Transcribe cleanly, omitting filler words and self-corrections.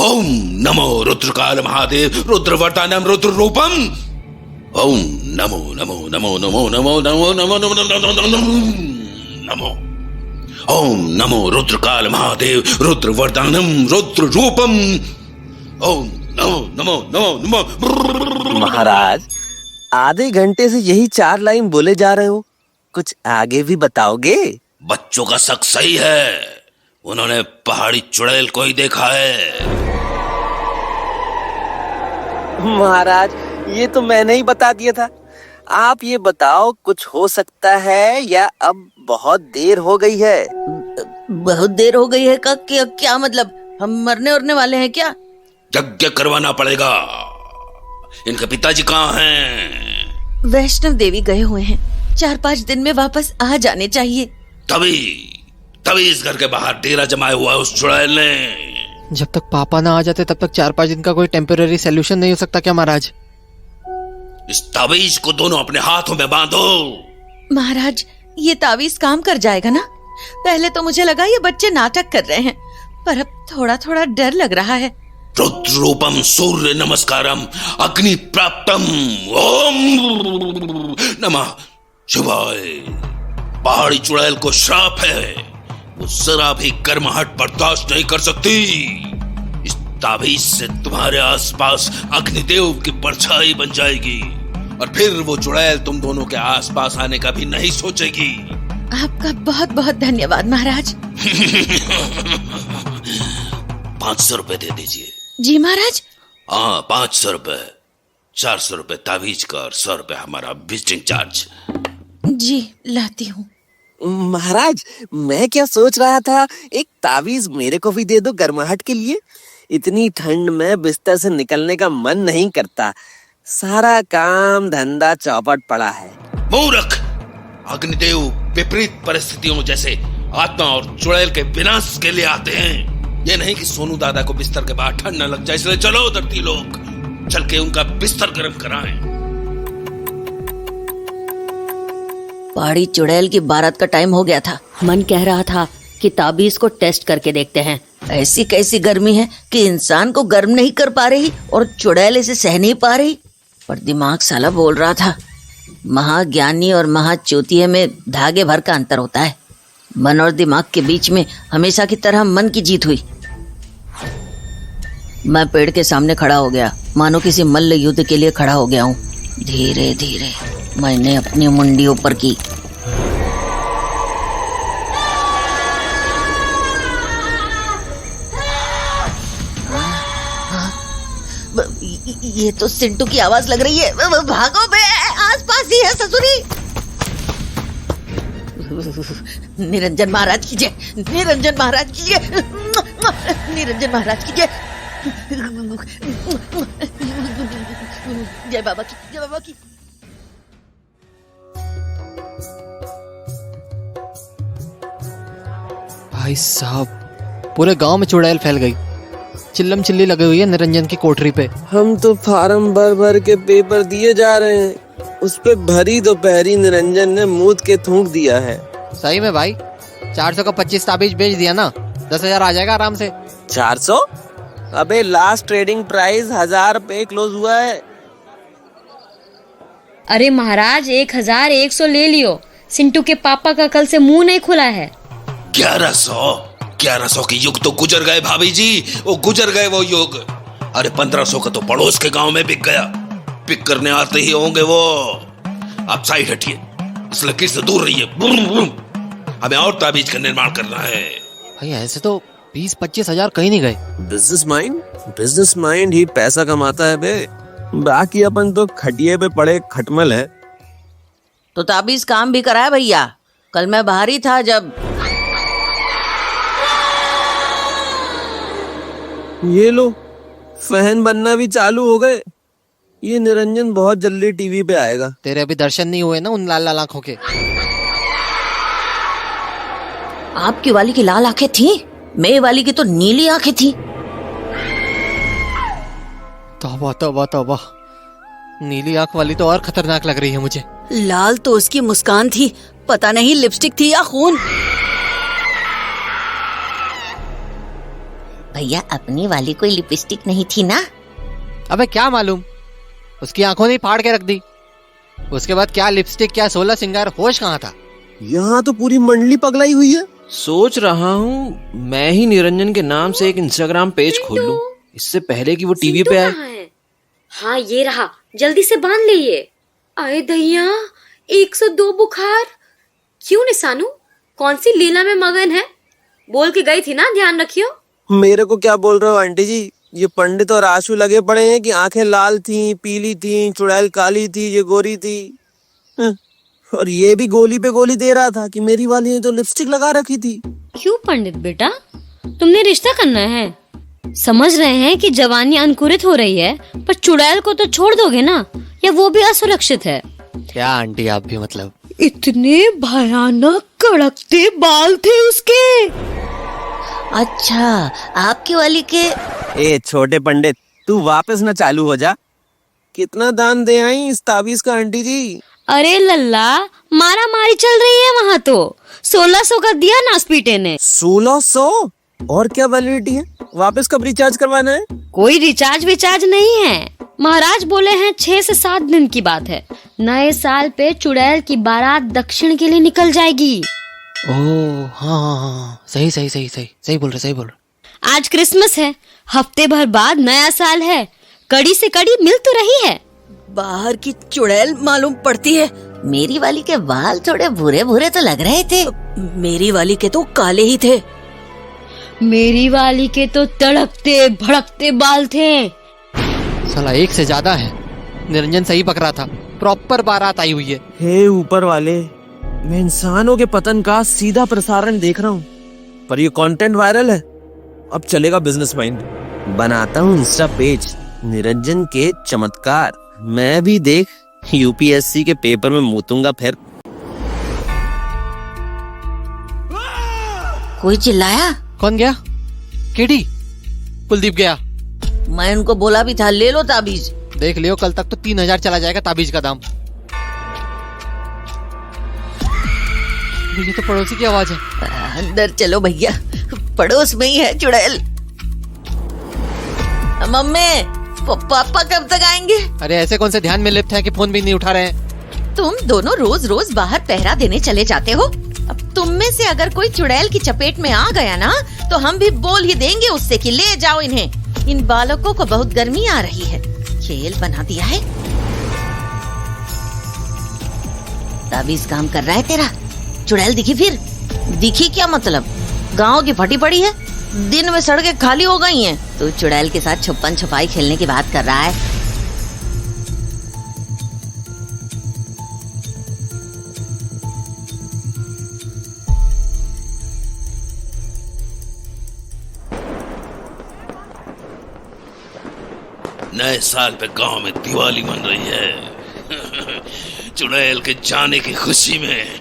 ओम नमो रुद्रकाल महादेव रुद्रवरदानम रुद्र रूपम। ओम नमो नमो नमो नमो नमो नमो नमो नमो नमो नमो। ओम नमो रुद्रकाल महादेव रुद्रवरदानम रुद्र रूपम। ओम नमो नमो नमो नमो। महाराज, आधे घंटे से यही 4 लाइन बोले जा रहे हो, कुछ आगे भी बताओगे? बच्चों का शक सही है, उन्होंने पहाड़ी चुड़ैल को ही देखा है। महाराज, ये तो मैंने ही बता दिया था। आप ये बताओ, कुछ हो सकता है या अब बहुत देर हो गई है? बहुत देर हो गई है का क्या मतलब? हम मरने उरने वाले हैं क्या? यज्ञ करवाना पड़ेगा। इनके पिताजी कहाँ हैं? वैष्णव देवी गए हुए हैं, 4-5 दिन में वापस आ जाने चाहिए। तभी इस घर के बाहर डेरा जमाया हुआ है उस चुड़ैल ने। जब तक पापा ना आ जाते तब तक 4-5 दिन का कोई टेम्पररी सॉल्यूशन नहीं हो सकता क्या महाराज? इस ताबीज को दोनों अपने हाथों में बांधो। महाराज, ये ताबीज काम कर जाएगा ना? पहले तो मुझे लगा ये बच्चे नाटक कर रहे हैं, पर अब थोड़ा थोड़ा डर लग रहा है। रुद्र रूपम सूर्य नमस्कारम अग्नि प्राप्तम। ओम नमः शिवाय। पहाड़ी चुड़ैल को श्राप है, वो जरा भी गर्माहट बर्दाश्त नहीं कर सकती। इस ताबीज से तुम्हारे आसपास अग्निदेव की परछाई बन जाएगी और फिर वो चुड़ैल तुम दोनों के आसपास आने का भी नहीं सोचेगी। आपका बहुत बहुत धन्यवाद महाराज। 500 रुपए दे दीजिए। जी महाराज। हाँ, 500 रुपए। 400 रुपए ताबीज का और 100 रुपए हमारा विजिटिंग चार्ज। जी लाती हूँ। महाराज, मैं क्या सोच रहा था, एक ताबीज मेरे को भी दे दो गर्माहट के लिए। इतनी ठंड में बिस्तर से निकलने का मन नहीं करता, सारा काम धंधा चौपट पड़ा है। मूर्ख! अग्निदेव विपरीत परिस्थितियों जैसे आत्मा और चुड़ैल के विनाश के लिए आते हैं। ये नहीं कि सोनू दादा को बिस्तर के बाहर ठंड न लग जाए, इसलिए चलो धरती लोग, चल के उनका बिस्तर गर्म कराएं। पहाड़ी चुड़ैल की बारात का टाइम हो गया था। मन कह रहा था कि ताबीज को टेस्ट करके देखते हैं। ऐसी कैसी गर्मी है कि इंसान को गर्म नहीं कर पा रही और चुड़ैल इसे सह नहीं पा रही। पर दिमाग साला बोल रहा था, महाज्ञानी और महाचोतिये में धागे भर का अंतर होता है। मन और दिमाग के बीच में हमेशा की तरह मन की जीत हुई। मैं पेड़ के सामने खड़ा हो गया, मानो किसी मल्ल युद्ध के लिए खड़ा हो गया हूँ। धीरे धीरे मैंने अपनी मुंडी ऊपर की। ये तो सिंटू की आवाज लग रही है। भागो बे, आसपास ही है ससुरी। निरंजन महाराज की जय, निरंजन महाराज की जय, निरंजन महाराज की जय। जय बाबा की, जय बाबा की। भाई साहब, पूरे गांव में चुड़ैल फैल गई। चिल्लम चिल्ली लगी हुई है निरंजन की कोठरी पे। हम तो फार्म भर भर के पेपर दिए जा रहे हैं, उस पे भरी दोपहरी निरंजन ने मूत के थूक दिया है। सही में भाई, 400 का 25 ताबीज बेच दिया ना, 10,000 आ जाएगा आराम से। 400? अबे लास्ट ट्रेडिंग प्राइस 1000 पे क्लोज हुआ है। अरे महाराज, 1100 ले लियो। सिंटू के पापा का कल से मुंह नहीं खुला है। 1100 के युग तो गुजर गए भाभी जी, वो गुजर गए वो युग। अरे 1500 का तो पड़ोस के गांव में बिक गया। पिक करने आते ही होंगे वो। आप साइड हटिए, इस लकीर से दूर रहिए। हमें और ताबीज का निर्माण करना है। भाई ऐसे तो 20-25 हजार कहीं नहीं गए। बिजनेस माइंड ही पैसा कमाता है बे, बाकी अपन तो खटिए पे पड़े खटमल है। तो ताबीज काम भी कराया भैया। कल मैं बाहर ही था जब ये लो, फैन बनना भी चालू हो गए। ये निरंजन बहुत जल्दी टीवी पे आएगा। तेरे अभी दर्शन नहीं हुए ना उन लाल लाल आंखों के। आपकी वाली की लाल आंखें थी, मेरी वाली की तो नीली आंखें थी। तौबा तौबा तौबा, नीली आंख वाली तो और खतरनाक लग रही है मुझे। लाल तो उसकी मुस्कान थी, पता नहीं लिपस्टिक थी या खून। भैया अपनी वाली कोई लिपस्टिक नहीं थी ना? अबे क्या मालूम, उसकी आंखों ने फाड़ के रख दी। उसके बाद क्या लिपस्टिक, क्या 16 सिंगार, होश कहाँ था। यहाँ तो पूरी मंडली पगलाई हुई है। सोच रहा हूँ मैं ही निरंजन के नाम से एक इंस्टाग्राम पेज खोल लूं, इससे पहले कि वो टीवी पे आए। हाँ ये रहा, जल्दी से बांध ले ये। आए दैया, 102 बुखार। क्यों निशानू, कौन सी लीला में मगन है? बोल के गई थी ना, ध्यान रखियो। मेरे को क्या बोल रहे हो आंटी जी? ये पंडित और आशु लगे पड़े हैं कि आंखें लाल थी, पीली थी, चुड़ैल काली थी, ये गोरी थी। और ये भी गोली पे गोली दे रहा था कि मेरी वाली ने तो लिपस्टिक लगा रखी थी। क्यों पंडित बेटा, तुमने रिश्ता करना है? समझ रहे हैं कि जवानी अंकुरित हो रही है, पर चुड़ैल को तो छोड़ दोगे ना, या वो भी असुरक्षित है? क्या आंटी आप भी, मतलब इतने भयानक कड़कते बाल थे उसके। अच्छा, आपकी वाली के। ए छोटे पंडित, तू वापस न चालू हो जा। कितना दान दे आई इस ताबीज का आंटी जी? अरे लल्ला, मारा मारी चल रही है वहाँ तो। 1600 का दिया नासपीटे ने। 1600? और क्या वैलिडिटी है? वापस कब रिचार्ज करवाना है? कोई रिचार्ज विचार्ज नहीं है, महाराज बोले हैं 6 से 7 दिन की बात है। नए साल पे चुड़ैल की बारात दक्षिण के लिए निकल जाएगी। ओह हाँ, सही बोल रहे। आज क्रिसमस है, हफ्ते भर बाद नया साल है, कड़ी से कड़ी मिल तो रही है। बाहर की चुड़ैल मालूम पड़ती है। मेरी वाली के बाल थोड़े भूरे भूरे तो लग रहे थे। मेरी वाली के तो काले ही थे। मेरी वाली के तो तड़कते भड़कते बाल थे। साला एक से ज्यादा है। निरंजन सही पकड़ा था, प्रॉपर बारात आई हुई है। हे ऊपर वाले, मैं इंसानों के पतन का सीधा प्रसारण देख रहा हूँ, पर ये कंटेंट वायरल है। अब चलेगा बिजनेस माइंड। बनाता हूँ इंस्टा पेज, निरंजन के चमत्कार। मैं भी देख यूपीएससी के पेपर में मूतूंगा फिर। कोई चिल्लाया? कौन गया? केडी? कुलदीप गया। मैं उनको बोला भी था, ले लो ताबीज। देख लियो, कल तक तो 3000 चला जाएगा ताबीज का दाम। ये तो पड़ोसी की आवाज है। अंदर चलो भैया, पड़ोस में ही है चुड़ैल। मम्मी, पापा कब तक आएंगे? अरे ऐसे कौन से ध्यान में लिप्त है कि फोन भी नहीं उठा रहे हैं। तुम दोनों रोज रोज बाहर पहरा देने चले जाते हो। अब तुम में से अगर कोई चुड़ैल की चपेट में आ गया ना, तो हम भी बोल ही देंगे उससे कि ले जाओ इन्हें। इन बालकों को बहुत गर्मी आ रही है। खेल बना दिया है। ताबीज काम कर रहा है तेरा? चुड़ैल दिखी फिर? दिखी क्या मतलब? गांव की फटी पड़ी है, दिन में सड़कें खाली हो गई हैं, तो चुड़ैल के साथ छुपन छुपाई खेलने की बात कर रहा है। नए साल पे गांव में दिवाली मन रही है चुड़ैल के जाने की खुशी में